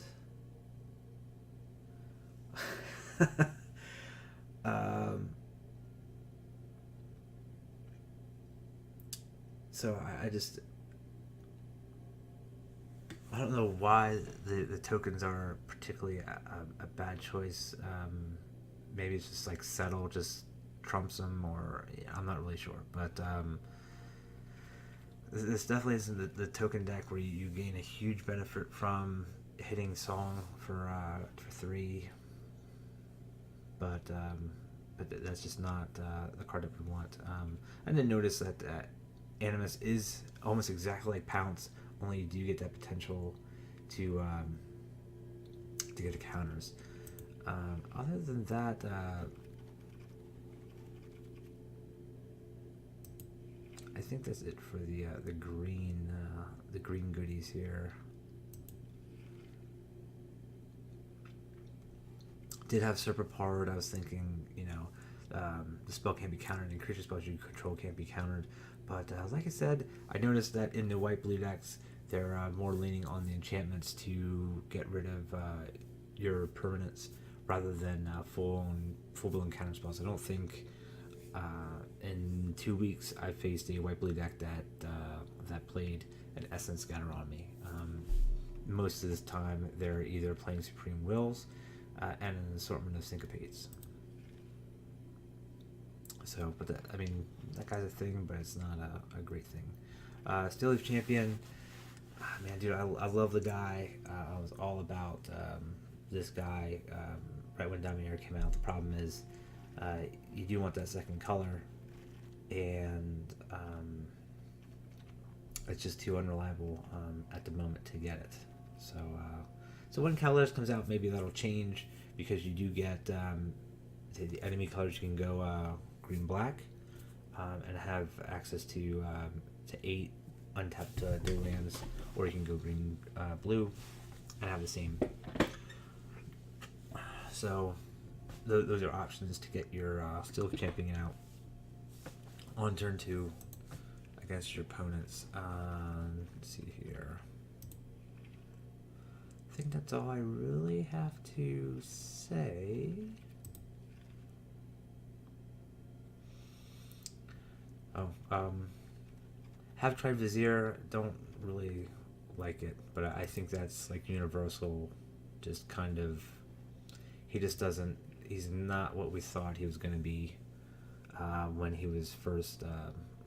So I don't know why the tokens are particularly a bad choice. Maybe it's just like Settle just trumps them, or yeah, I'm not really sure. But this definitely isn't the token deck where you gain a huge benefit from hitting Song for 3. But that's just not the card that we want. I didn't notice that Animus is almost exactly like Pounce, only you do get that potential to get the counters. Other than that, I think that's it for the green goodies here. Did have Serpapard. I was thinking, you know, the spell can't be countered, and creature spells you control can't be countered. But like I said, I noticed that in the white-blue decks, they're more leaning on the enchantments to get rid of your permanents rather than full-blown counter spells. I don't think in 2 weeks I faced a white-blue deck that played an Essence Scatter on me. Most of this time, they're either playing Supreme Wills and an assortment of Syncopates. So, but that, I mean, that guy's a thing, but it's not a great thing. Steel Leaf Champion, man, dude, I love the guy. I was all about this guy right when Dominator came out. The problem is you do want that second color, and it's just too unreliable at the moment to get it. So when Cavaliers comes out, maybe that'll change, because you do get the enemy colors. You can go green-black and have access to 8 untapped new lands, or you can go green-blue and have the same. So those are options to get your Steel Champion out on turn 2 against your opponents. Let's see here. I think that's all I really have to say. Have tried Vizier, don't really like it, but I think that's like universal. Just kind of, he's not what we thought he was going to be when he was first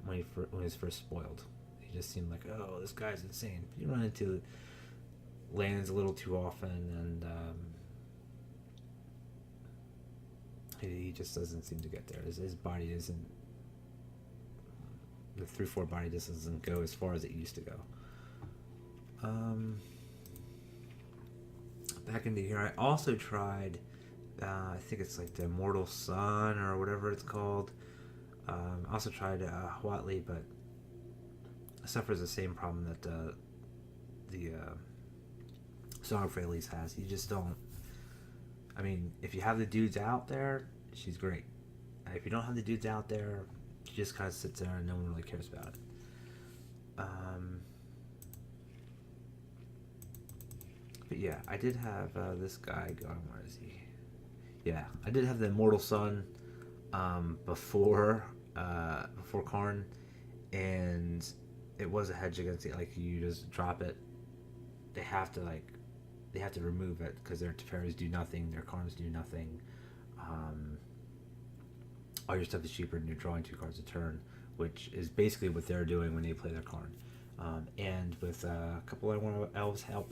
when he was first spoiled. He just seemed like, oh, this guy's insane. You run into lands a little too often, and He just doesn't seem to get there. His body isn't, the 3/4 body just doesn't go as far as it used to go. Back into here, I also tried, I think it's like the Immortal Sun or whatever it's called. I also tried Huatli, but it suffers the same problem that the Song of Freyalise has. You just don't. I mean, if you have the dudes out there, she's great. If you don't have the dudes out there, she just kind of sits there and no one really cares about it. But yeah, I did have this guy going. Where is he? Yeah, I did have the Immortal Sun before Karn, and it was a hedge against it. Like, you just drop it. They have to remove it because their Teferis do nothing, their Karns do nothing. All your stuff is cheaper and you're drawing 2 cards a turn, which is basically what they're doing when they play their Karn. And with a couple of elves out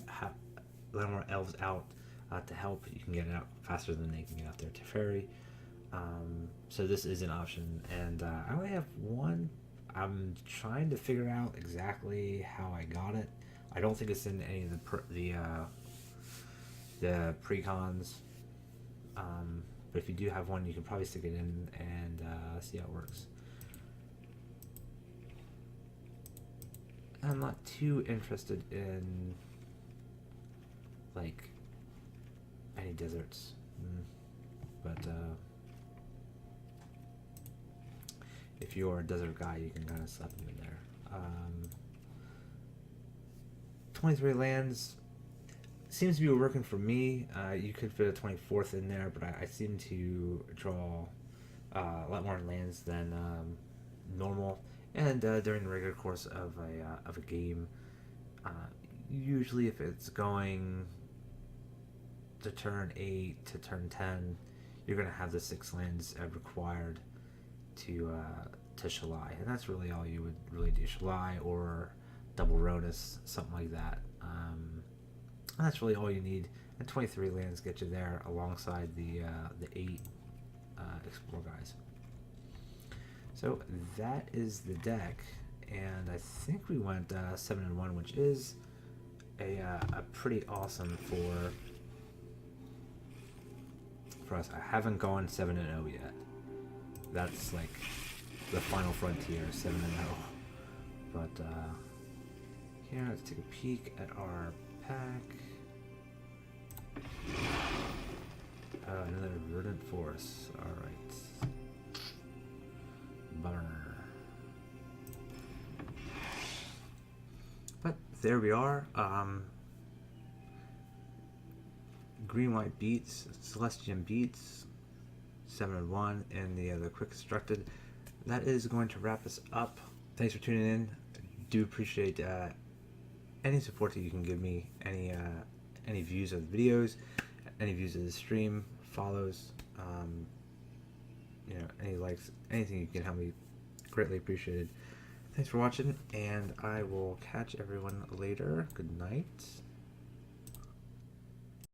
to help, you can get it out faster than they can get out their Teferi. So this is an option, and I only have one. I'm trying to figure out exactly how I got it. I don't think it's in any of the precons. But if you do have one, you can probably stick it in and see how it works. I'm not too interested in like any deserts, but if you're a desert guy, you can kind of slap them in there. 23 lands seems to be working for me. You could fit a 24th in there, but I seem to draw a lot more lands than normal. And during the regular course of a game, usually if it's going to turn 8 to turn 10, you're going to have the 6 lands required to Shalai, and that's really all you would really do. Shalai or double Ronus, something like that. And that's really all you need. And 23 lands get you there alongside the 8 Explore guys. So that is the deck, and I think we went 7-1, which is a pretty awesome for us. I haven't gone 7-0 yet. That's like the final frontier, 7-0. But here, let's take a peek at our pack. Another verdant forest. All right. Bummer. But there we are. Green white beats, Celestian beats, 7-1, and the quick constructed. That is going to wrap us up. Thanks for tuning in. Do appreciate any support that you can give me, any views of the videos, any views of the stream, follows, any likes, anything you can help me, greatly appreciated. Thanks for watching, and I will catch everyone later. Good night.